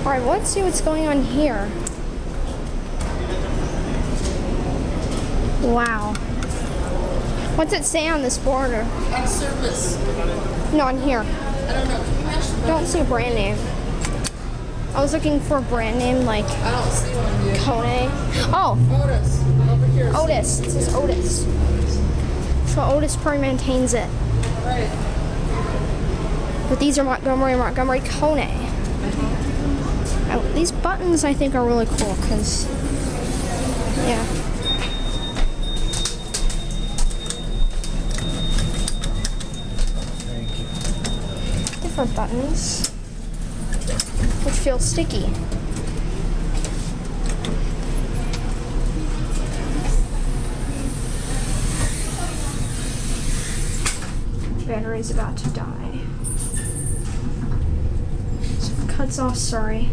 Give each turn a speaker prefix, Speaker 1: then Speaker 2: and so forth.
Speaker 1: Alright, let's see what's going on here. Wow. What's it say on this border?
Speaker 2: On service.
Speaker 1: No, on here.
Speaker 2: I don't know. Can you match the
Speaker 1: Don't see a brand name. I was looking for a brand name like
Speaker 2: I don't see one yet.
Speaker 1: Kone. Oh,
Speaker 2: Otis. Over here.
Speaker 1: Otis. It says Otis. So Otis probably maintains it.
Speaker 2: Right.
Speaker 1: But these are Montgomery Kone. These buttons I think are really cool because, yeah. Different buttons, which feel sticky. Battery's about to die. So it cuts off, sorry.